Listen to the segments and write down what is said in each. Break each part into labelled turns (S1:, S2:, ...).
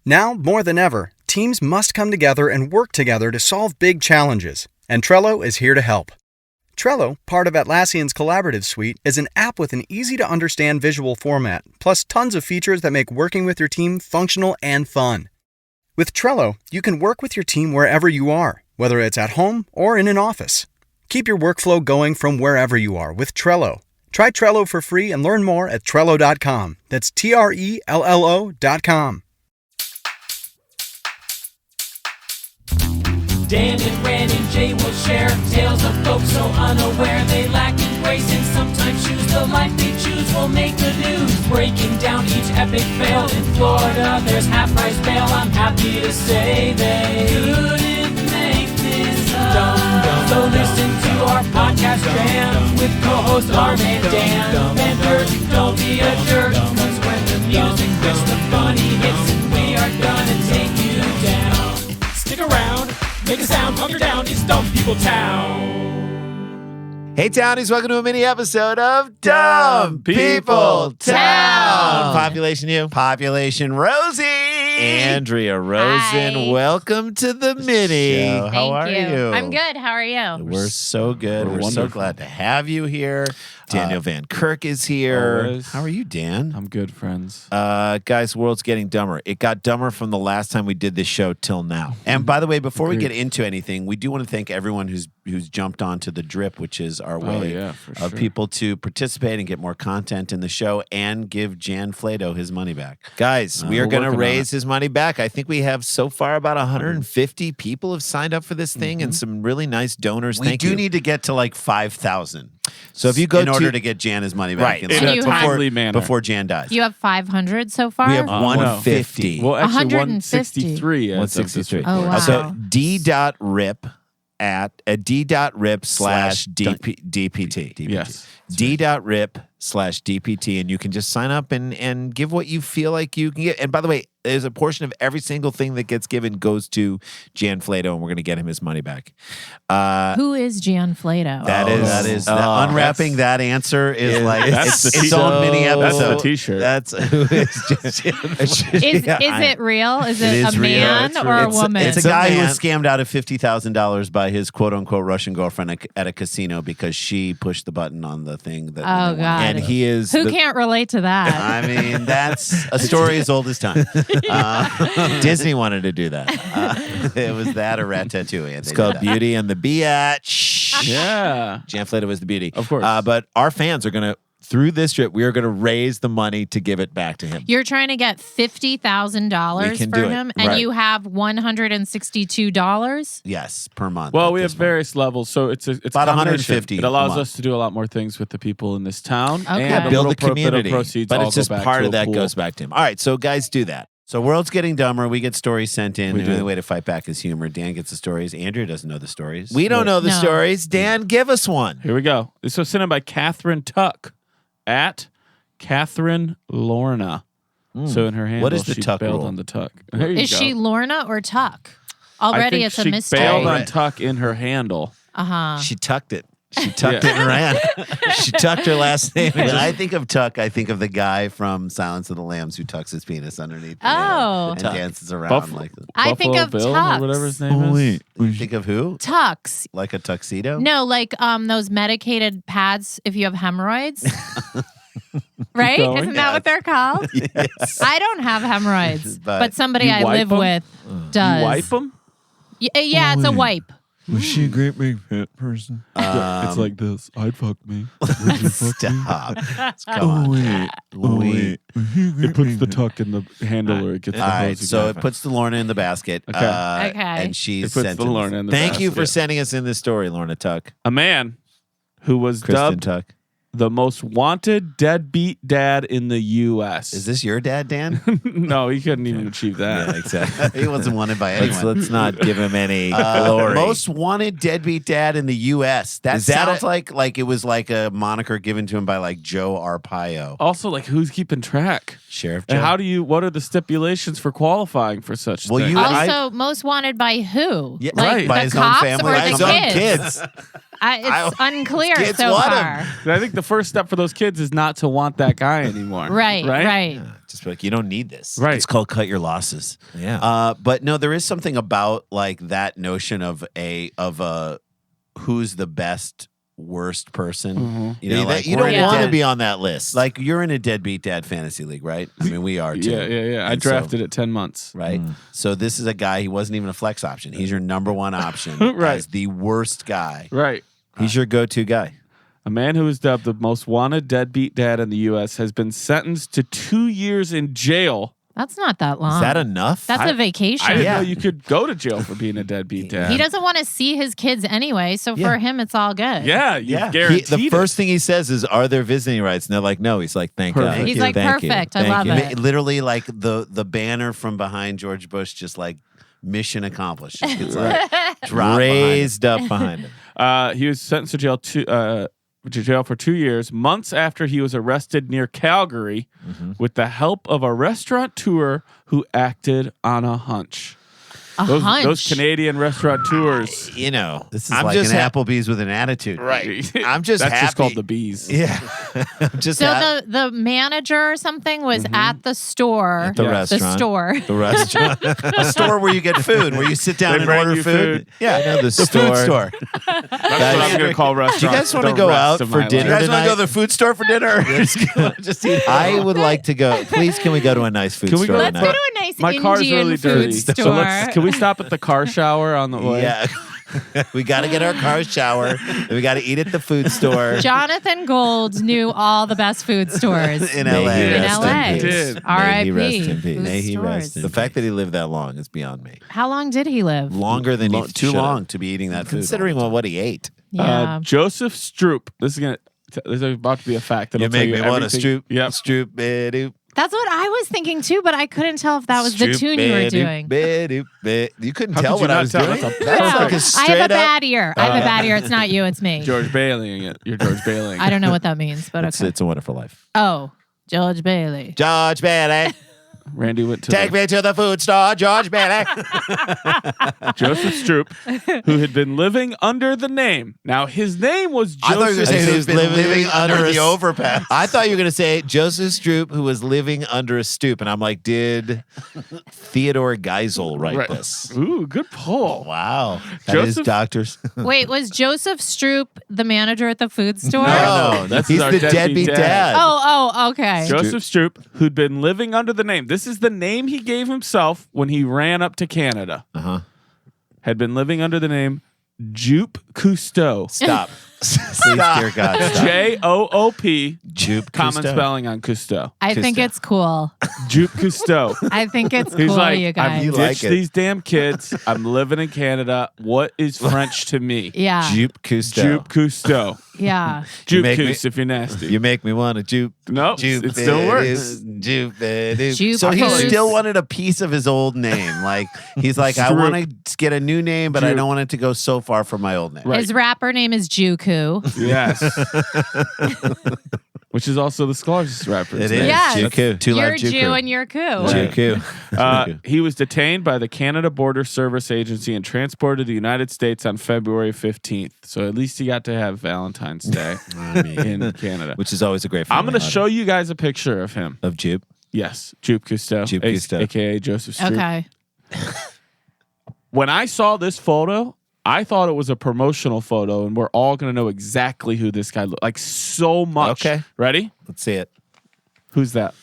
S1: Now, more than ever, teams must come together and work together to solve big challenges, and Trello is here to help. Trello, part of Atlassian's Collaborative Suite, is an app with an easy-to-understand visual format, plus tons of features that make working with your team functional and fun. With Trello, you can work with your team wherever you are, whether it's at home or in an office. Keep your workflow going from wherever you are with Trello. Try Trello for free and learn more at Trello.com. That's Trello.com.
S2: Dan and Ren and Jay will share tales of folks so unaware they lack in grace and sometimes choose the life they choose will make the news. Breaking down each epic fail in Florida, there's half-price bail. I'm happy to say they couldn't make this up. So listen to our podcast jam with co-host Arm and Dan. Bender, don't be a jerk, cause when the music hits, the funny hits, and we are gonna take you down. Stick around. Make a sound, hunker down, it's Dumb People Town.
S3: Hey, Townies, welcome to a mini episode of Dumb People Town. Population you. Population Rosie. Andrea Rosen,
S4: Hi.
S3: welcome to the mini.
S4: How
S3: are you?
S4: I'm good. How are you?
S3: We're so good. We're so glad to have you here. Daniel Van Kirk is here.
S5: Always.
S3: How are you, Dan?
S5: I'm good, friends.
S3: Guys, the world's getting dumber. It got dumber from the last time we did this show till now. And by the way, before we get into anything, we do want to thank everyone who's jumped onto the drip, which is our way of people to participate and get more content in the show and give Jan Flato his money back. Guys, we are going to raise his money back. I think we have so far about 150 people have signed up for this thing and some really nice donors.
S6: We do need to get to like 5,000.
S3: So if you go
S6: in order to get Jan his money back,
S5: in a timely manner
S6: before Jan dies.
S4: You have 500 so far?
S3: We have 150.
S5: Well, actually,
S4: 150.
S5: 163.
S3: 163.
S4: Oh, wow.
S3: So d.rip at d.rip/DPT.
S5: Yes.
S3: d.rip/DPT, and you can just sign up and give what you feel like you can get. And by the way, there's a portion of every single thing that gets given goes to Jan Flato, and we're going to get him his money back.
S4: Who is Jan Flato?
S6: That is unwrapping that answer is like its own mini episode.
S5: That's the T-shirt.
S6: That's who is
S4: Is it real? Is it a man or a woman?
S6: It's a guy who was scammed out of $50,000 by his quote-unquote Russian girlfriend at a casino because she pushed the button on the thing. That
S4: Oh, God.
S3: And he is...
S4: Who can't relate to that?
S6: I mean, that's a story as old as time.
S3: Disney wanted to do that.
S6: It was that or Ratatouille.
S3: It's called Beauty and the Biatch.
S5: Yeah.
S3: Jan Flato was the beauty.
S5: Of course.
S3: But our fans are going to, through this trip, we are going to raise the money to give it back to him.
S4: You're trying to get $50,000 for him, and you have $162?
S6: Yes, per month.
S5: Well, we have various levels, so it's
S6: about 150.
S5: It allows us to do a lot more things with the people in this town.
S4: Okay.
S5: And
S3: build
S5: a
S3: a community.
S5: Proceeds
S3: But
S5: all
S3: it's
S5: go
S3: just
S5: back
S3: part
S5: to
S3: of
S5: a
S3: that
S5: pool.
S3: goes back to him. All right, so guys, do that.
S6: So world's getting dumber. We get stories sent in.
S5: We
S6: The
S5: do.
S6: only way to fight back is humor. Dan gets the stories. Andrew doesn't know the stories.
S3: We don't know the
S4: No.
S3: stories. Dan, give us one.
S5: Here we go. This was sent in by Catherine Tuck at Catherine Lorna. So in her handle,
S6: What is the
S5: she
S6: Tuck
S5: bailed
S6: rule?
S5: on the Tuck. There you
S4: Is
S5: go.
S4: she Lorna or Tuck?
S5: I
S4: Already
S5: think
S4: it's a
S5: she
S4: mystery.
S5: bailed on Tuck in her handle.
S3: She tucked it. She tucked it and ran. She tucked her last name.
S6: When I think of Tuck, I think of the guy from Silence of the Lambs who tucks his penis underneath
S4: Oh.
S6: and dances around
S5: Buffalo,
S6: like that.
S4: I think
S5: Buffalo
S4: of
S5: Bill
S4: Tux.
S5: or whatever his name is.
S6: You think of who?
S4: Tux.
S6: Like a tuxedo?
S4: No, like those medicated pads if you have hemorrhoids. Right?
S5: going.
S4: Isn't that what they're called?
S6: Yes.
S4: I don't have hemorrhoids, but somebody
S5: You
S4: I
S5: wipe
S4: live
S5: 'em?
S4: with does.
S5: You wipe them?
S4: Yeah, it's a wipe.
S7: Was she a great big fat person? It's like this. I'd fuck me.
S6: Stop. Come on.
S7: Wait.
S5: It puts the Tuck in the handle or it gets the
S6: All right,
S5: hose
S6: so
S5: again.
S6: it puts the Lorna in the basket.
S5: Okay.
S4: Okay.
S6: And she's
S5: It puts
S6: sent
S5: the Lorna in the
S3: Thank you
S5: basket.
S3: for sending us in this story, Lorna Tuck.
S5: A man who was
S6: Kristen
S5: dubbed
S6: Tuck.
S5: the most wanted deadbeat dad in the U.S.
S6: Is this your dad, Dan?
S5: No, he couldn't even achieve that.
S6: Yeah, exactly. He wasn't wanted by anyone.
S3: Let's not give him any glory.
S6: Most wanted deadbeat dad in the U.S. That
S3: Is that
S6: sounds like it was like a moniker given to him by like Joe Arpaio.
S5: Also, like, who's keeping track?
S6: Sheriff Joe.
S5: And what are the stipulations for qualifying for such
S6: Well,
S5: things?
S6: you-
S4: Also, most wanted by who?
S6: Yeah,
S4: like
S5: right.
S4: the
S6: By his own
S4: cops
S6: family,
S4: or
S6: by
S4: the
S6: his own
S4: kids? It's unclear
S6: kids
S4: so
S6: want
S4: far.
S5: I think the first step for those kids is not to want that guy anymore.
S4: Right.
S6: Just be like, you don't need this.
S5: Right.
S3: It's called cut your losses.
S6: Yeah.
S3: But no, there is something about like that notion of a who's the best worst person. You know, like
S6: you
S3: we're
S6: don't
S3: in a
S6: want to
S3: dead-
S6: be on that list.
S3: like you're in a deadbeat dad fantasy league, right? I mean, we are too.
S5: Yeah. I
S3: And so-
S5: drafted at 10 months.
S3: Right. So this is a guy, he wasn't even a flex option. He's your number one option
S5: Right.
S3: as the worst guy.
S5: Right.
S3: He's your go-to guy.
S5: A man who is dubbed the most wanted deadbeat dad in the U.S. has been sentenced to 2 years in jail.
S4: That's not that long.
S6: Is that enough?
S4: That's a vacation.
S5: I didn't know you could go to jail for being a deadbeat dad.
S4: He doesn't want to see his kids anyway, so for him, it's all good.
S5: Yeah, you guaranteed
S6: The
S5: it.
S6: first thing he says is, "Are there visiting rights?" And they're like, "No." He's like, "Thank
S5: Perfect.
S6: God."
S4: He's like,
S6: Thank you.
S4: perfect. I
S6: Thank
S4: love
S6: you.
S4: it.
S3: Literally like the banner from behind George Bush, just like mission accomplished. Just gets like dropped
S6: Raised up behind him.
S5: He was sentenced to jail for 2 years, months after he was arrested near Calgary with the help of a restaurateur who acted on a hunch. Those Canadian restaurateurs.
S6: You know,
S3: this is
S6: I'm
S3: like
S6: just
S3: an Applebee's with an attitude.
S6: Right. I'm just
S5: That's
S6: happy.
S5: just called the bees.
S6: Yeah. I'm just
S4: So
S6: happy.
S4: the manager or something was at the store.
S6: At the restaurant.
S4: The store.
S6: The restaurant.
S3: A store where you get food, where you sit down
S5: They
S3: and
S5: bring
S3: order
S5: you
S3: food.
S5: food.
S3: Yeah,
S6: I know the
S3: food
S6: store.
S3: store.
S5: That's what I'm going to call restaurants.
S6: Do you guys want to
S5: the
S6: go
S5: rest
S6: out
S5: of
S6: for
S5: my
S6: dinner
S3: You
S5: life.
S3: guys want to go
S6: tonight?
S3: to the food store for dinner? Just eat.
S6: I would like to go. Please, can we go to a nice food
S5: Can we
S6: store
S5: go-
S4: Let's
S6: tonight?
S4: go to a nice
S5: My car's
S4: Indian
S5: really
S4: food
S5: dirty.
S4: store.
S5: So can we stop at the car shower on the way?
S6: Yeah. We got to get our car shower. And we got to eat at the food store.
S4: Jonathan Gold knew all the best food stores
S3: In
S6: May
S3: LA.
S6: he
S4: in
S6: rest
S4: LA.
S6: in peace.
S5: Did.
S6: May he
S4: R.I.P.
S6: rest in peace.
S4: Food
S6: May he rest
S4: stores.
S6: in The fact that he lived that long is beyond me.
S4: How long did he live?
S6: Longer than he
S3: Too
S6: should've.
S3: long to be eating that food.
S6: Considering what he ate.
S4: Yeah.
S5: Joseph Stroop. This is about to be a fact.
S6: You
S5: That'll tell
S6: make me want to
S5: everything-
S6: stroop.
S5: Yep.
S6: Stroop. Ba-doop.
S4: That's what I was thinking too, but I couldn't tell if that was the
S6: Stroop,
S4: tune you were
S6: ba-doop,
S4: doing.
S6: ba-doop, ba- You couldn't
S5: How
S6: tell
S5: could you
S6: what I
S5: not
S6: was
S5: tell?
S6: doing.
S5: That's a
S6: That's
S4: No,
S6: like a
S4: I have a
S6: straight up.
S4: bad ear. I have a bad ear. It's not you. It's me.
S5: George Bailing it. You're George Bailing.
S4: I don't know what that means, but
S6: It's,
S4: okay.
S6: it's a wonderful life.
S4: Oh, George Bailey.
S6: George Bailey,
S5: Randy went to
S6: take me to the food store. George Bailey.
S5: Joseph Stroop, who had been living under the name. Now, his name was
S3: I thought you were going to
S5: Joseph.
S3: say
S6: He
S3: he's
S6: was
S3: been living under the overpass.
S6: I thought you were going to say Joseph Stroop, who was living under a stoop. And I'm like, did Theodore Geisel write
S5: Right.
S6: this?
S5: Ooh, good pull.
S6: Wow. That is
S5: Joseph-
S6: doctors.
S4: Wait, was Joseph Stroop the manager at the food store?
S5: No, that's
S6: he's
S5: our
S6: the
S5: deadbeat
S6: deadbeat
S5: dad.
S6: dad.
S4: Oh, okay.
S5: Joseph Stroop, who'd been living under the name. This is the name he gave himself when he ran up to Canada.
S6: Uh-huh.
S5: Had been living under the name Joop Cousteau.
S6: Stop. Please, dear God, stop.
S5: Joop.
S6: Joop
S5: Common
S6: Cousteau.
S5: spelling on Cousteau.
S4: I think
S6: Cousteau.
S4: it's cool.
S5: Joop Cousteau.
S4: I think it's
S5: He's
S4: cool,
S5: like,
S4: you
S5: I've
S4: guys.
S6: You like
S5: ditched
S6: it.
S5: these damn kids. I'm living in Canada. What is French to me?
S4: Yeah.
S6: Joop Cousteau.
S5: Joop Cousteau.
S4: Yeah.
S5: Joop
S6: make me-
S5: Coust if you're nasty.
S6: You make me want to juke.
S5: Nope,
S6: Jupe,
S5: it still works.
S6: Jupe,
S4: Jupe
S3: So he
S4: Coust.
S3: still wanted a piece of his old name. Like he's like, I
S5: Stroop.
S3: want to get a new name, but I
S5: Jupe.
S3: don't want it to go so far from my old name.
S5: Right.
S4: His rapper name is Juku.
S5: Yes. Which is also the Sklar's rapper.
S3: It is.
S4: Yes.
S6: Juku.
S3: Two
S4: You're
S3: Live
S4: Jew
S3: Juku.
S4: and you're Ku.
S6: Juku.
S5: He was detained by the Canada Border Service Agency and transported to the United States on February 15th. So at least he got to have Valentine's Day in Canada.
S6: Which is always a great
S5: I'm going to
S6: family
S5: show you guys a picture of him.
S6: of Jupe.
S5: Yes, Joop Cousteau,
S6: Joop Cousteau.
S5: a.k.a. Joseph Stroop.
S4: Okay.
S5: When I saw this photo, I thought it was a promotional photo, and we're all going to know exactly who this guy looked like so much.
S6: Okay.
S5: Ready?
S6: Let's see it.
S5: Who's that?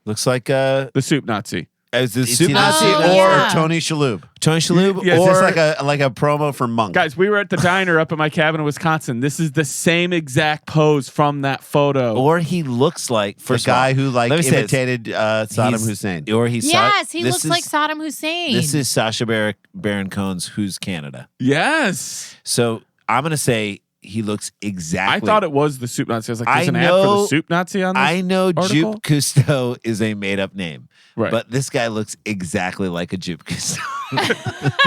S6: Looks like
S5: The soup Nazi.
S6: is the
S3: It's
S6: soup
S3: either
S6: Nazi
S4: Oh,
S3: Nazi
S6: or
S4: yeah.
S3: or Tony Shalhoub.
S6: Tony Shalhoub
S5: Yes,
S3: Is
S6: or
S3: this like a promo for Monk?
S5: Guys, we were at the diner up in my cabin in Wisconsin. This is the same exact pose from that photo.
S6: or he looks like
S3: the
S6: first of all,
S3: guy who like
S6: let me say this.
S3: imitated Saddam
S6: He's-
S3: Hussein.
S6: or he's
S4: Yes, he
S6: this
S4: looks
S6: is-
S4: like Saddam Hussein.
S6: This is Sacha Baron Cohen's Who's Canada.
S5: Yes.
S6: So I'm gonna say he looks exactly.
S5: I thought it was the soup Nazi. I was like, there's
S6: I
S5: an ad for
S6: know-
S5: the soup Nazi on this
S6: I know
S5: article?
S6: Jupe Cousteau is a made up name.
S5: Right.
S6: But this guy looks exactly like a Jupe Cousteau.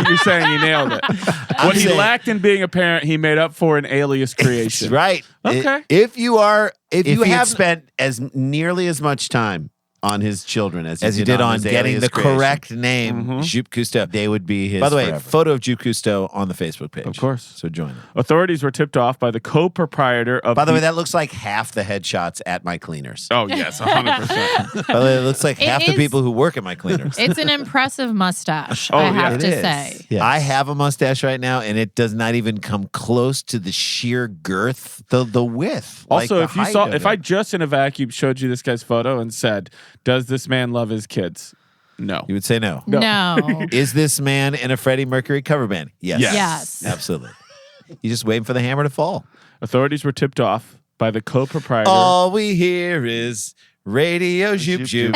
S5: You're saying he nailed it. What he
S6: saying-
S5: lacked in being a parent, he made up for in alias creation.
S6: right.
S5: Okay.
S6: If you are if
S3: If
S6: you
S3: he had
S6: have
S3: spent as nearly as much time
S6: on his children as
S3: you did on getting
S6: Alias
S3: the
S6: creation.
S3: correct name, Joop Cousteau.
S6: They would be his.
S3: By the way,
S6: forever.
S3: photo of Joop Cousteau on the Facebook page.
S5: Of course.
S3: So join them.
S5: Authorities were tipped off by the co-proprietor of.
S6: By the way, that looks like half the headshots at my cleaners.
S5: Oh yes, 100%.
S3: By the way, it looks like half the
S4: is-
S3: people who work at my cleaners.
S4: It's an impressive mustache,
S5: Oh,
S4: I
S5: yeah.
S4: have
S6: It
S4: to
S6: is.
S4: say.
S6: Yes.
S3: I have a mustache right now, and it does not even come close to the sheer girth, the width.
S5: Also,
S3: like
S5: if
S3: the
S5: you
S3: height
S5: saw,
S3: of
S5: if
S3: it.
S5: I just in a vacuum showed you this guy's photo and said, "Does this man love his kids?" No.
S3: You would say no.
S4: No.
S3: Is this man in a Freddie Mercury cover band? Yes.
S4: Yes.
S3: Absolutely. You're just waiting for the hammer to fall.
S5: Authorities were tipped off by the co-proprietor.
S3: All we hear is Radio Joop Joop.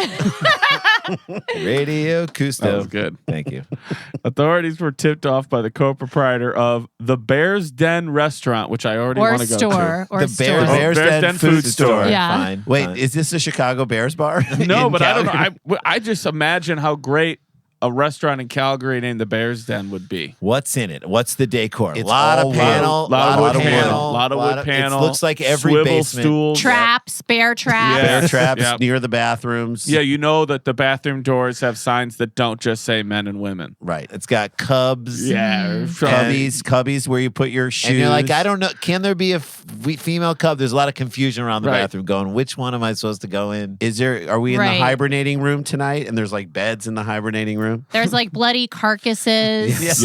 S3: Radio Cousteau.
S5: That was good.
S3: Thank you.
S5: Authorities were tipped off by the co-proprietor of the Bear's Den restaurant, which I already
S4: Or
S5: want to go
S4: store. Or
S3: The
S4: store.
S3: Bear's
S5: Bear's
S3: Den
S5: Den
S3: food
S5: food
S3: store.
S5: store.
S4: Yeah.
S3: Fine.
S6: Wait,
S3: fine.
S6: is this a Chicago Bears bar?
S5: to. No,
S6: In
S5: but I don't
S6: Calgary?
S5: know. I just imagine how great a restaurant in Calgary named the Bear's Den would be.
S3: What's in it? What's the decor?
S6: It's
S3: lot
S6: all
S3: of panel.
S5: lot of wood
S3: panel.
S5: panel. Lot of wood panel.
S3: It looks like every
S5: swivel
S3: basement.
S5: stools.
S4: Traps, bear traps.
S5: Yeah.
S6: Bear traps
S5: Yeah.
S6: near the bathrooms.
S5: Yeah, you know that the bathroom doors have signs that don't just say men and women.
S6: Right. It's got cubs.
S5: Yeah,
S6: Cubbies where you put your shoes.
S3: And you're like, I don't know. Can there be a female cub? There's a lot of confusion around the
S5: Right.
S3: bathroom going, which one am I supposed to go in?
S6: Are we in the
S4: Right.
S6: hibernating room tonight? And there's like beds in the hibernating room?
S4: There's like bloody carcasses
S5: Yes.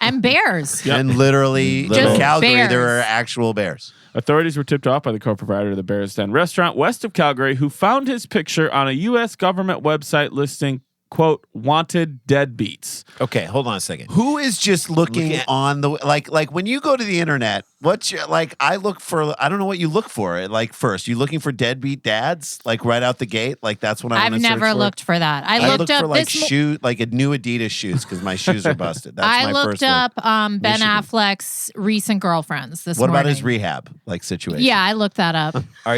S4: and bears.
S5: Yep.
S6: And literally in
S4: Just
S6: Calgary,
S4: bears.
S6: there are actual bears.
S5: Authorities were tipped off by the co-proprietor of the Bear's Den restaurant west of Calgary, who found his picture on a U.S. government website listing, quote, wanted deadbeats.
S3: Okay, hold on a second.
S6: Who is just looking
S3: Look at-
S6: on the like when you go to the internet? What's your I don't know what you look for. Like first, you looking for deadbeat dads like right out the gate? Like that's what I
S4: I've
S6: want to search
S4: never
S6: for?
S4: looked for that. I
S6: I
S4: looked
S6: look
S4: up
S6: for like
S4: this.
S6: like a new Adidas shoes because my shoes are busted. That's
S4: I
S6: my
S4: looked
S6: first one.
S4: up Ben
S6: Michigan.
S4: Affleck's recent girlfriends this
S6: What
S4: morning.
S6: about his rehab like situation?
S4: Yeah, I looked that up.
S3: Were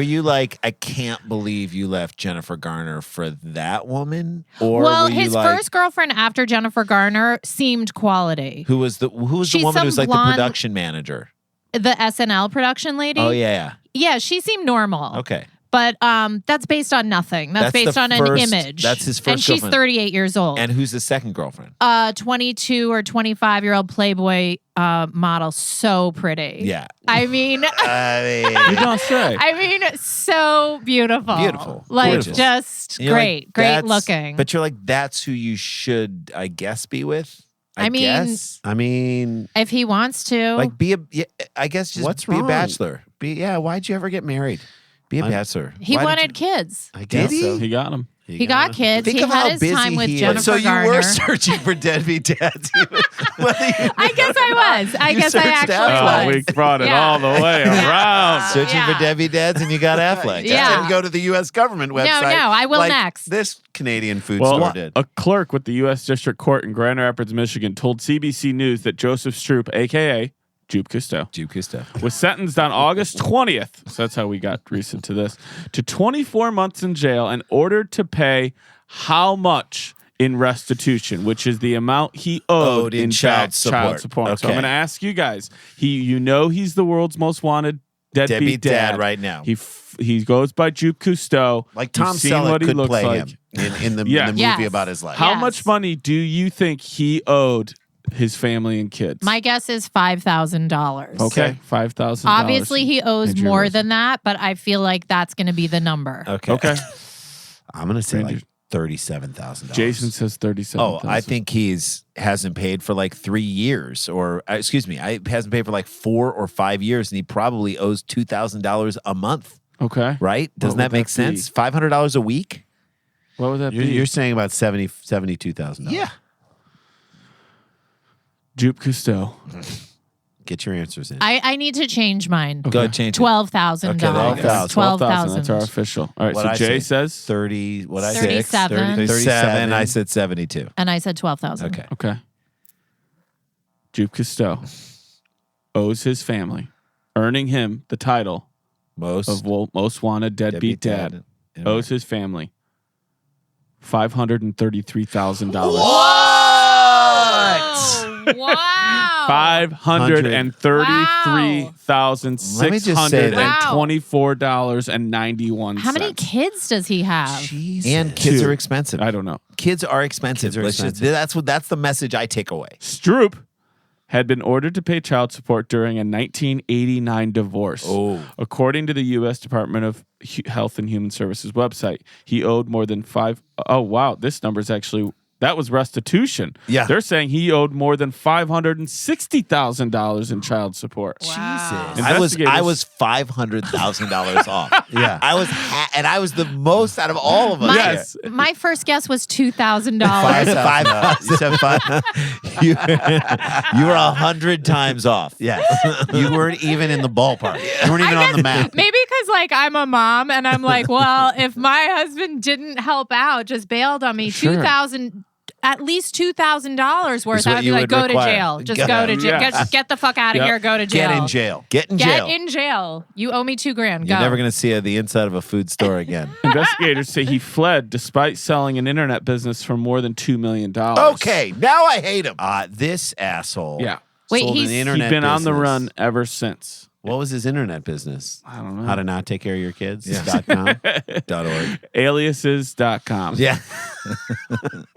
S3: you like, I can't believe you left Jennifer Garner for that woman? Or
S4: Well,
S3: were you
S4: his
S3: like,
S4: first girlfriend after Jennifer Garner seemed quality.
S3: who was the
S4: She's
S3: woman
S4: some
S3: who was like
S4: blonde-
S3: the production manager?
S4: The SNL production lady.
S3: Oh yeah.
S4: Yeah, she seemed normal.
S3: Okay.
S4: But that's based on nothing. That's
S3: That's
S4: based
S3: the
S4: on
S3: first-
S4: an image.
S3: that's his
S4: And
S3: first
S4: she's
S3: girlfriend.
S4: 38 years old.
S3: And who's the second girlfriend?
S4: 22 or 25-year-old Playboy model. So pretty.
S3: Yeah.
S4: I mean,
S5: You don't say.
S4: I mean, so beautiful.
S3: Beautiful.
S4: Like,
S3: Gorgeous.
S4: just
S3: And you're
S4: great.
S3: like,
S4: great
S3: that's-
S4: looking.
S3: But you're like, that's who you should, I guess, be with.
S4: I mean-
S3: guess.
S6: I mean,
S4: if he wants to.
S3: Like I guess just
S6: What's
S3: be a
S6: wrong?
S3: bachelor. Why'd you ever get married? Be a bachelor.
S4: he
S3: Why did
S4: wanted
S3: you-
S4: kids.
S3: I guess
S6: he?
S3: so.
S5: He got him.
S4: He got kids.
S3: Think
S4: He
S3: of
S4: had
S3: how
S4: his
S3: busy
S4: time with
S3: he is.
S4: Jennifer
S6: so you
S4: Garner.
S6: were searching for deadbeat dads.
S4: I guess I was. I guess I
S6: searched
S4: actually
S6: Affleck.
S5: Oh,
S4: was.
S5: we brought it
S4: Yeah.
S5: all the way around.
S3: Searching
S4: Yeah.
S3: for Debbie Dads and you got Affleck.
S4: Yeah.
S6: And go to the U.S. government website.
S4: no, I will
S6: like
S4: next.
S6: This Canadian food
S5: Well,
S6: store did.
S5: a clerk with the U.S. District Court in Grand Rapids, Michigan, told CBC News that Joseph Stroop, a.k.a. Joop Cousteau,
S3: Joop Cousteau.
S5: was sentenced on August 20th, so that's how we got recent to this, to 24 months in jail and ordered to pay how much in restitution, which is the amount he owed in
S3: child
S5: child
S3: support.
S5: support. So I'm
S3: Okay.
S5: going to ask you guys. He's the world's most wanted deadbeat
S3: dad right now.
S5: He goes by Joop Cousteau.
S6: Like Tom
S5: You've seen
S6: Selleck
S5: what he
S6: could
S5: looks
S6: play
S5: like.
S6: him in the
S5: Yeah.
S6: movie
S4: Yes.
S6: about his life.
S5: How
S4: Yes.
S5: much money do you think he owed his family and kids?
S4: My guess is $5,000.
S5: Okay, $5,000.
S4: Obviously, he owes
S5: Andrea
S4: more
S5: Rosen.
S4: than that, but I feel like that's going to be the number.
S3: Okay.
S5: Okay.
S6: I'm going to say
S5: Randy.
S6: like $37,000.
S5: Jason says 37.
S3: Oh, I think hasn't paid for like 3 years, or excuse me, hasn't paid for like 4 or 5 years, and he probably owes $2,000 a month.
S5: Okay.
S3: Right? Doesn't
S5: What
S3: that
S5: would
S3: make
S5: that
S3: sense?
S5: be?
S3: $500 a week?
S5: What would that
S6: You're,
S5: be?
S6: you're saying about $72,000.
S3: Yeah.
S5: Joop Cousteau.
S6: Get your answers in.
S4: I need to change mine.
S3: Go ahead, change it.
S4: $12,000.
S3: Okay, there you go.
S4: $12,000.
S5: That's our official. All right,
S3: What'd
S5: so
S3: I
S5: Jay
S3: say?
S5: says
S6: 30, what I
S4: 37.
S3: 37. I said 72.
S4: And I said 12,000.
S3: Okay.
S5: Okay. Joop Cousteau owes his family, earning him the title
S3: Most
S5: of most wanted deadbeat dad. Owes his family $533,000.
S3: What?
S4: Wow.
S5: $533,624.91.
S4: How many kids does he have?
S6: Jesus. And kids are expensive.
S5: I don't know.
S6: Kids are expensive. That's the message I take away.
S5: Stroop had been ordered to pay child support during a 1989 divorce.
S6: Oh.
S5: According to the U.S. Department of Health and Human Services website, he owed more than Oh, wow. This number is actually... That was restitution.
S6: Yeah.
S5: They're saying he owed more than $560,000 in child support.
S4: Wow.
S6: I was $500,000 off. Yeah. I was the most out of all of us.
S5: Yes.
S4: My first guess was $2,000.
S6: You said five. You were 100 times off. Yes. You weren't even in the ballpark. You weren't even on the map.
S4: Maybe because I'm a mom and I'm like, well, if my husband didn't help out, just bailed on me,
S5: Sure.
S4: at least $2,000 worth, I'd be like, go to jail. Just go to jail.
S5: Yes.
S4: Get the fuck out of here. Go to jail.
S6: Get in jail. Get in jail.
S4: You owe me $2,000. Go.
S6: You're never going to see the inside of a food store again.
S5: Investigators say he fled despite selling an internet business for more than $2 million.
S6: Okay, now I hate him. This asshole.
S5: Yeah.
S4: Wait,
S6: sold an
S4: he's
S6: internet
S5: been on the
S6: business.
S5: run ever since.
S6: What was his internet business?
S5: I don't know.
S6: How to not take care of your kids? .com? .org.
S5: Aliases.com.
S6: Yeah.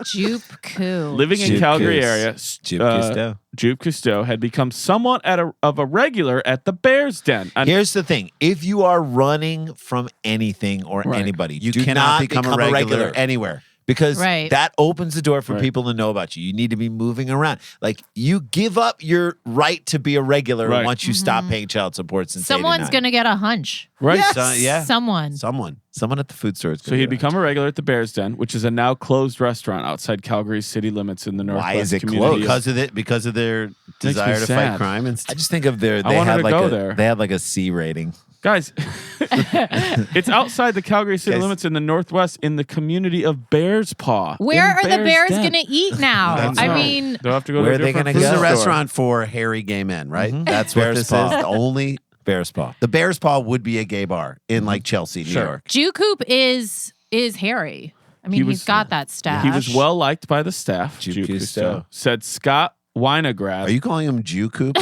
S4: Joop Coup.
S5: Living in
S6: Joop
S5: Calgary
S6: Cousteau.
S5: area,
S6: Joop Cousteau.
S5: Joop Cousteau had become somewhat of a regular at the Bears Den.
S6: Here's the thing. If you are running from anything or
S5: Right.
S6: anybody, you
S3: Do
S6: cannot
S3: not
S6: become a regular anywhere. Because
S4: Right.
S6: that opens the door for
S5: Right.
S6: people to know about you. You need to be moving around. Like, you give up your right to be a regular
S5: Right.
S6: once you stop paying child support since
S4: Someone's
S6: 89.
S4: going to get a hunch.
S5: right?
S6: Yes. Yeah.
S4: Someone.
S6: Someone at the food store.
S5: So he'd become a regular at the Bears Den, which is a now closed restaurant outside Calgary's city limits in the northwest.
S6: Why is it
S5: community
S6: closed?
S5: of-
S6: Because of their desire to
S5: sad.
S6: fight crime and stuff.
S3: I just think of they
S5: wanted
S3: had
S5: to
S3: like
S5: go
S3: a
S5: there.
S6: They had like a C rating.
S5: Guys, it's outside the Calgary city
S6: Guys.
S5: limits in the northwest in the community of Bears Paw.
S4: Where
S5: in
S4: are the Bears
S5: Den.
S4: going to eat now?
S5: Don't
S4: I
S5: know.
S4: mean,
S5: They'll have to go
S6: Where
S5: to
S6: are they
S5: going to
S6: go?
S3: This is a
S6: Store.
S3: restaurant for hairy gay men, right? That's what
S6: Bears
S3: this
S6: Paw.
S3: is. The only
S6: Bears Paw.
S3: the Bears Paw would be a gay bar in like Chelsea, New
S5: Sure.
S3: York.
S4: Joop is Harry. I mean, he's got that stash.
S5: He was well liked by the staff.
S6: Joop
S5: Joop
S6: Cousteau.
S5: Cousteau. Said Scott Winograd,
S3: Are you calling him Jew Coop?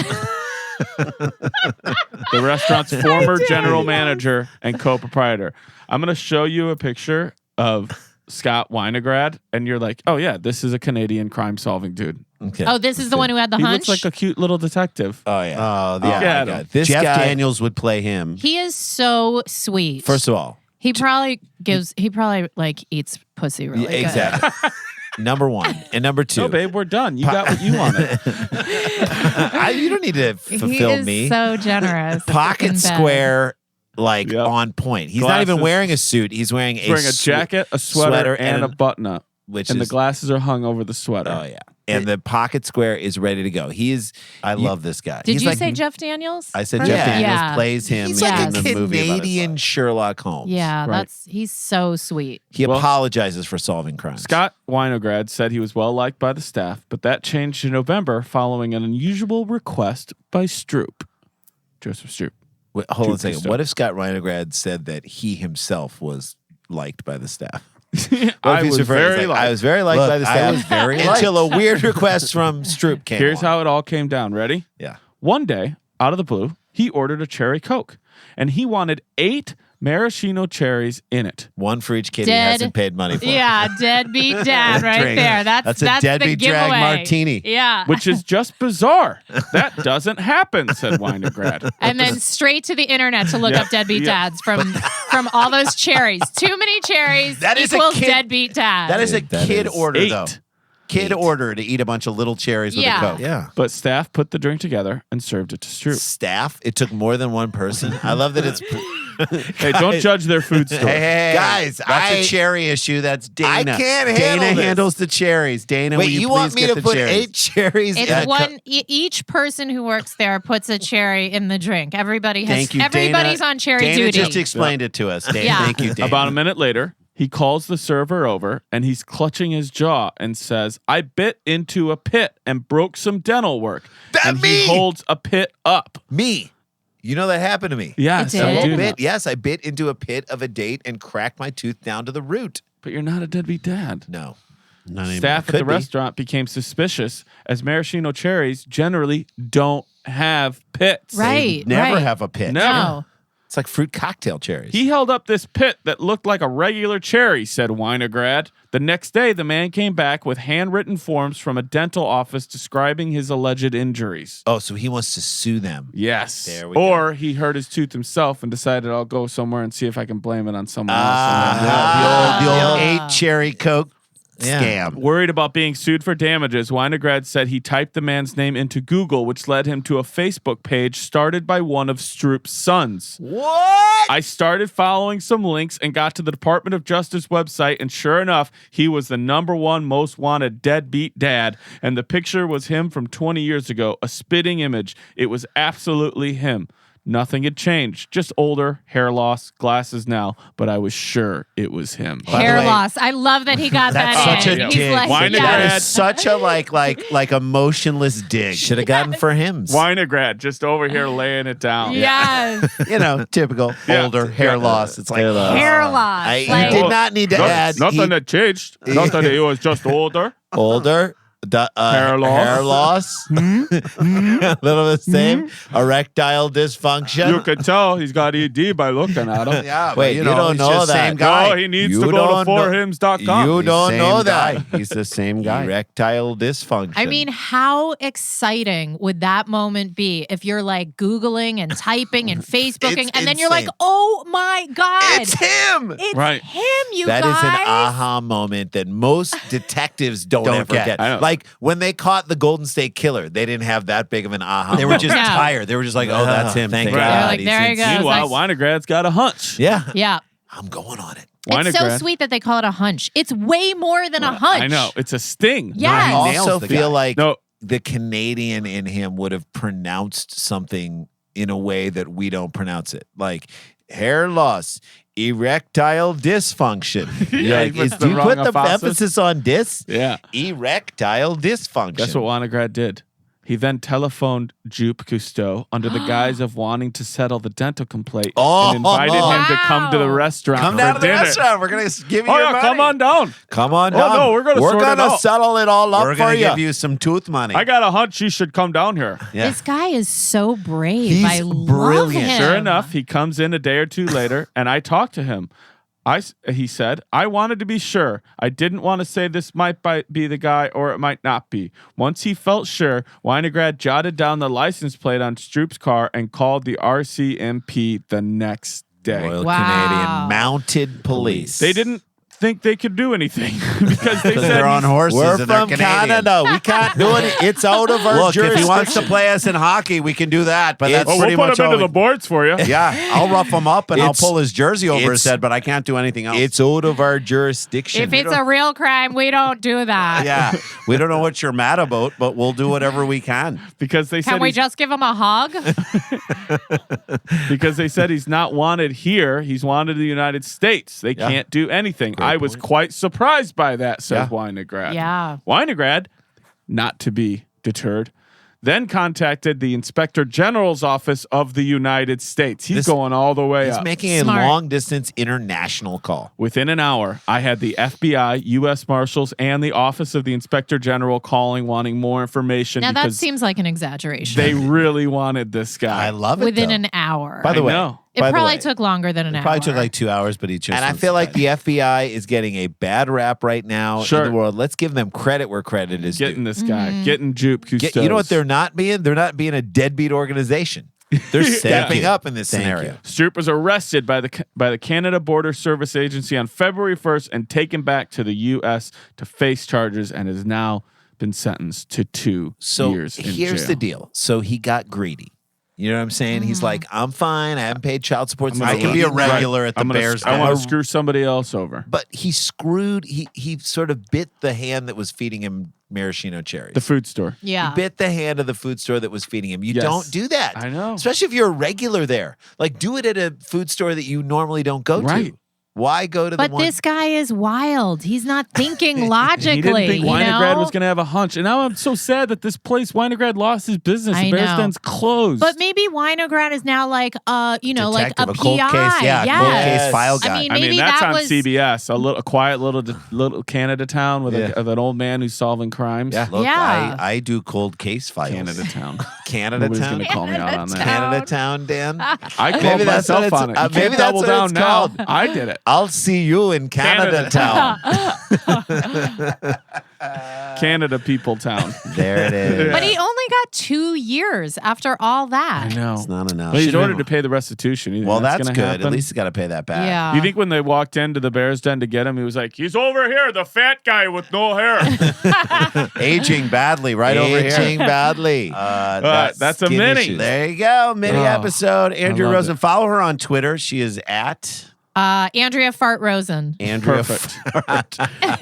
S5: the restaurant's former general manager and co-proprietor. I'm going to show you a picture of Scott Winograd, and you're like, oh yeah, this is a Canadian crime-solving dude.
S6: Okay.
S4: Oh, this is the one who had the
S5: He
S4: hunch?
S5: looks like a cute little detective.
S6: Oh yeah.
S3: Oh,
S5: Look at
S3: yeah.
S5: him.
S3: This
S6: Jeff
S3: Jeff
S6: guy-
S3: Daniels would play him.
S4: He is so sweet.
S3: First of all,
S4: he probably like eats pussy really good.
S6: Exactly. Number one. And number two.
S5: No, babe, we're done. You got what you wanted.
S6: You don't need to
S4: He
S6: fulfill
S4: is
S6: me.
S4: so generous. in
S6: Pocket
S4: bed.
S6: square, like
S5: Yep.
S6: on point. He's not even
S5: Glasses.
S6: wearing a suit. He's wearing
S5: He's wearing a jacket, a sweater, and a button-up.
S6: which
S5: And
S6: is
S5: the glasses are hung over the sweater.
S6: oh yeah. And the pocket square is ready to go.
S3: I love this guy.
S4: Did
S6: He's
S4: you
S6: like-
S4: say Jeff Daniels?
S3: I said
S4: Or-
S3: Jeff
S6: Yeah.
S3: Daniels plays him
S6: He's
S3: in
S6: like
S3: the
S6: a
S3: movie about his
S6: Canadian
S3: life.
S6: Sherlock Holmes.
S4: Yeah,
S5: Right.
S4: he's so sweet.
S6: He
S5: Well-
S6: apologizes for solving crimes.
S5: Scott Winograd said he was well liked by the staff, but that changed in November following an unusual request by Stroop. Joseph Stroop.
S6: Wait, hold on a
S5: Joop
S6: second.
S5: Cousteau.
S6: What if Scott Winograd said that he himself was liked by the staff?
S5: I was very
S6: I was very liked
S3: Look,
S6: by the
S3: I
S6: staff.
S3: was very
S6: until a weird request from Stroop came.
S5: Here's
S6: along.
S5: how it all came down. Ready?
S6: Yeah.
S5: One day, out of the blue, he ordered a cherry Coke, and he wanted 8 maraschino cherries in it.
S6: One for each kid he
S4: Dead.
S6: hasn't paid money for.
S4: Yeah, deadbeat dad right
S3: Drink.
S4: there. That's
S3: a
S4: the
S3: deadbeat
S4: giveaway.
S3: drag martini.
S4: Yeah.
S5: Which is just bizarre. That doesn't happen, said Winograd.
S4: And then straight to the internet to look
S5: Yeah,
S4: up deadbeat
S5: yeah.
S4: dads from all those cherries. Too many cherries
S3: That is a
S4: equals
S3: kid-
S4: deadbeat dad.
S3: That is a
S6: That
S3: kid
S6: is
S3: order,
S5: 8.
S3: though. Kid order to eat a bunch of little cherries with
S4: Yeah.
S3: a Coke.
S6: Yeah.
S5: But staff put the drink together and served it to Stroop.
S6: Staff. It took more than one person. I love that it's.
S5: Hey, don't judge their food store.
S3: Hey,
S6: Guys,
S3: that's a cherry issue. That's Dana.
S6: I can't handle
S3: Dana
S6: this.
S3: handles the cherries. Dana,
S6: Wait,
S3: will you,
S6: you
S3: please
S6: want me
S3: get
S6: to
S3: the
S6: put
S3: cherries?
S6: 8 cherries?
S4: It's
S6: in a
S4: one. Each person who works there puts a cherry in the drink. Everybody has.
S3: Thank you,
S4: everybody's
S3: Dana.
S4: on cherry
S3: Dana
S4: duty.
S3: just explained it to us. Dana,
S4: Yeah.
S3: thank you, Dana.
S5: About a minute later, he calls the server over and he's clutching his jaw and says, I bit into a pit and broke some dental work.
S6: That
S5: and
S6: me!
S5: he holds a pit up.
S6: Me. You know that happened to me.
S5: Yes,
S4: It
S5: I
S4: did?
S5: do know.
S6: Bit. Yes, I bit into a pit of a date and cracked my tooth down to the root.
S5: But you're not a deadbeat dad.
S6: No.
S5: Staff at the restaurant became suspicious as maraschino cherries generally don't have pits.
S4: Right.
S6: Never have a pit.
S4: No.
S6: It's like fruit cocktail cherries.
S5: He held up this pit that looked like a regular cherry, said Winograd. The next day, the man came back with handwritten forms from a dental office describing his alleged injuries.
S6: Oh, so he wants to sue them.
S5: Yes.
S6: There we
S5: or he hurt his tooth himself and decided I'll go somewhere and see if I can blame it on someone else.
S6: The old 8 cherry Coke scam.
S5: Worried about being sued for damages, Winograd said he typed the man's name into Google, which led him to a Facebook page started by one of Stroop's sons.
S6: What?
S5: I started following some links and got to the Department of Justice website, and sure enough, he was the #1 most wanted deadbeat dad, and the picture was him from 20 years ago, a spitting image. It was absolutely him. Nothing had changed, just older, hair loss, glasses now, but I was sure it was him.
S4: Hair loss. I love that he got that
S6: That's such
S4: in.
S6: a
S4: He's
S6: dig.
S4: like,
S6: That is such a like emotionless dig.
S3: Should have gotten for him.
S5: Winograd just over here laying it down.
S4: Yes.
S6: Typical older hair loss. It's like
S4: Hair loss.
S6: You
S4: Like,
S6: did not need to add
S5: Nothing that changed. Nothing that he was just older.
S6: older.
S5: Hair loss.
S6: Hair loss. A little the same. Erectile dysfunction.
S5: You can tell he's got ED by looking at him.
S6: Yeah,
S3: Wait, you don't
S6: he's
S3: know
S6: just
S3: that.
S6: Same guy.
S5: No, he needs
S3: You
S5: to go to
S3: don't know-
S5: forhims.com.
S6: You don't know that.
S3: He's the same guy.
S6: Erectile dysfunction.
S4: I mean, how exciting would that moment be if you're like Googling and typing and Facebooking,
S6: It's
S4: and then you're like,
S6: insane.
S4: oh my God.
S6: it's him.
S4: It's
S5: Right.
S4: him, you
S6: That
S4: guys.
S6: is an aha moment that most detectives don't ever get.
S5: I know.
S6: Like when they caught the Golden State Killer, they didn't have that big of an aha.
S3: They were just
S4: No.
S3: tired. They were just like, oh, that's him.
S6: Thank
S3: Thank
S6: God.
S4: They're like,
S3: He's
S4: there he
S3: in-
S4: goes.
S5: Meanwhile,
S4: Like-
S5: Winograd's got a hunch.
S6: Yeah,
S4: Yeah.
S6: I'm going on it.
S4: It's so
S5: Winograd-
S4: sweet that they call it a hunch. It's way more than a hunch.
S5: I know. It's a sting.
S4: Yes.
S6: I
S3: nails
S6: also
S3: the
S6: feel
S3: guy.
S6: like
S5: No.
S6: the Canadian in him would have pronounced something in a way that we don't pronounce it, like hair loss, erectile dysfunction.
S5: Yeah,
S6: Like,
S5: he puts
S6: do
S5: the
S6: you
S5: wrong
S6: put the
S5: emphasis.
S6: emphasis on dis?
S5: Yeah.
S6: Erectile dysfunction.
S5: Guess what Winograd did? He then telephoned Joop Cousteau under the guise of wanting to settle the dental complaint and invited him to come to the restaurant
S6: Come
S5: for
S6: down to the
S5: dinner.
S6: restaurant. We're gonna give you
S5: Oh
S6: your
S5: yeah,
S6: money.
S5: come on down.
S6: Come on
S5: Oh,
S6: down.
S5: no, we're gonna sort it out.
S6: settle it all up
S3: We're
S6: for
S3: going to
S6: you.
S3: give you some tooth money.
S5: I got a hunch you should come down here.
S6: Yeah.
S4: This guy is so brave.
S6: He's
S4: I love
S6: brilliant.
S4: him.
S5: Sure enough, he comes in a day or two later, and I talked to him. He said, I wanted to be sure. I didn't want to say this might be the guy or it might not be. Once he felt sure, Winograd jotted down the license plate on Stroop's car and called the RCMP the next day.
S6: Royal
S4: Wow.
S6: Canadian Mounted Police.
S5: They didn't think they could do anything because they said
S3: they're on horses
S6: We're
S3: and they're
S6: from
S3: Canadian.
S6: Canada. We can't do it. It's out of our
S3: Look, if
S6: jurisdiction.
S3: he wants to play us in hockey, we can do that. But that's
S5: Oh,
S3: pretty
S5: we'll
S3: much
S5: put him
S3: all.
S5: into the boards for you.
S3: Yeah, I'll rough him up and I'll
S6: It's-
S3: pull his jersey over his
S6: it's-
S3: head, but I can't do anything else.
S6: It's out of our jurisdiction.
S4: If it's a real crime, we don't do that.
S3: yeah, we don't know what you're mad about, but we'll do whatever we can.
S5: Because they
S4: Can
S5: said
S4: we
S5: he's-
S4: just give him a hug?
S5: because they said he's not wanted here. He's wanted in the United States. They can't do anything. I was quite surprised by that, says Winograd.
S4: Yeah.
S5: Winograd, not to be deterred, then contacted the Inspector General's office of the United States. He's going all the way
S6: He's
S5: up.
S6: making a
S4: Smart.
S6: long-distance international call.
S5: Within an hour, I had the FBI, U.S. Marshals, and the Office of the Inspector General calling, wanting more information.
S4: Now that
S5: because
S4: seems like an exaggeration.
S5: they really wanted this guy.
S6: I love it.
S4: Within
S6: though.
S4: an hour.
S6: By the
S5: I
S6: way,
S5: know.
S4: it
S6: by the
S4: probably
S6: way,
S4: took longer than an hour.
S3: Probably took like 2 hours, but he just.
S6: and I
S3: wants
S6: feel
S3: to
S6: like
S3: play.
S6: the FBI is getting a bad rap right now
S5: Sure.
S6: in the world. Let's give them credit where credit is
S5: Getting
S6: due.
S5: this guy, getting Joop Cousteau.
S6: You know what they're not being? They're not being a deadbeat organization. They're stepping up in this scenario.
S5: Stroop was arrested by the Canada Border Service Agency on February 1st and taken back to the U.S. to face charges and has now been sentenced to 2
S6: So
S5: years in
S6: here's
S5: jail.
S6: the deal. So he got greedy. You know what I'm saying? He's like, I'm fine. I haven't paid child support. since
S3: I can be a regular at the Bears.
S5: I
S3: game.
S5: want to screw somebody else over.
S6: But he screwed. He sort of bit the hand that was feeding him maraschino cherries.
S5: The food store.
S4: Yeah.
S6: He bit the hand of the food store that was feeding him. You
S5: Yes.
S6: don't do that.
S5: I know.
S6: Especially if you're a regular there. Like, do it at a food store that you normally don't go
S5: Right.
S6: to. Why go to
S4: But
S6: the one?
S4: this guy is wild. He's not thinking logically.
S5: He didn't think
S4: you
S5: Winograd
S4: know?
S5: was going to have a hunch. And now I'm so sad that this place, Winograd, lost his business.
S4: I
S5: The Bear's
S4: know.
S5: Den's closed.
S4: But maybe Winograd is now like, like
S6: Detective,
S4: a
S6: a cold
S4: PI.
S6: case, yeah,
S4: yes.
S6: cold case file guy.
S4: I mean,
S5: I
S4: maybe
S5: mean, that's
S4: that
S5: on
S4: was
S5: CBS. A quiet little Canada town with
S6: Yeah.
S5: of an old man who's solving crimes.
S6: Yeah, look,
S4: Yeah.
S6: I do cold case files.
S5: Canada town.
S6: Canada
S5: Nobody's
S6: town.
S5: going to call me out on that.
S6: Canada town, Dan.
S5: I called
S6: Maybe that's what
S5: myself
S6: it's-
S5: on it. You
S6: maybe
S5: can't
S6: that's
S5: double
S6: what
S5: down
S6: it's
S5: now.
S6: called.
S5: I did it.
S6: I'll see you in Canada town.
S5: Canada people town.
S6: There it is.
S4: But he only got 2 years after all that.
S5: I know.
S6: It's not enough.
S5: But he's
S6: Should've
S5: ordered
S6: been-
S5: to pay the restitution. You think
S6: Well, that's
S5: gonna
S6: good.
S5: happen?
S6: At least he's got to pay that back.
S4: Yeah.
S5: You think when they walked into the Bear's Den to get him, he was like, "He's over here, the fat guy with no hair."
S6: Aging badly, right over here. Aging badly.
S5: That's a
S6: skin
S5: mini.
S6: issues. There you go. Mini
S5: Oh,
S6: episode. Andrea
S5: love
S6: Rosen.
S5: it.
S6: Follow her on Twitter. She is at
S4: Andrea Fart Rosen.
S6: Andrea
S5: Perfect.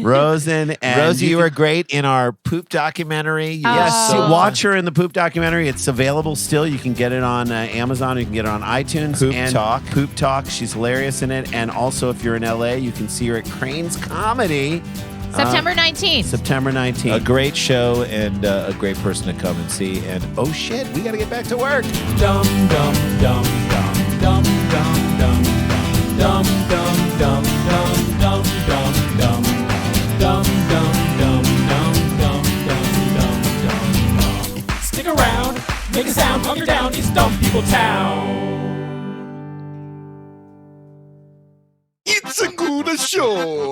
S6: Rosen. And Rosie, you were great in our poop documentary. Yes. Watch her in the poop documentary. It's available still. You can get it on Amazon. You can get it on iTunes. Poop Talk. She's hilarious in it. And also, if you're in LA, you can see her at Crane's Comedy.
S4: September 19th.
S6: September 19th. A great show and a great person to come and see. And oh shit, we got to get back to work.
S2: Dum dum dum dum dum dum dum dum dum dum dum dum dum dum dum dum dum dum. Stick around, make a sound, hunker down. It's Dumb People Town.
S7: It's a good show.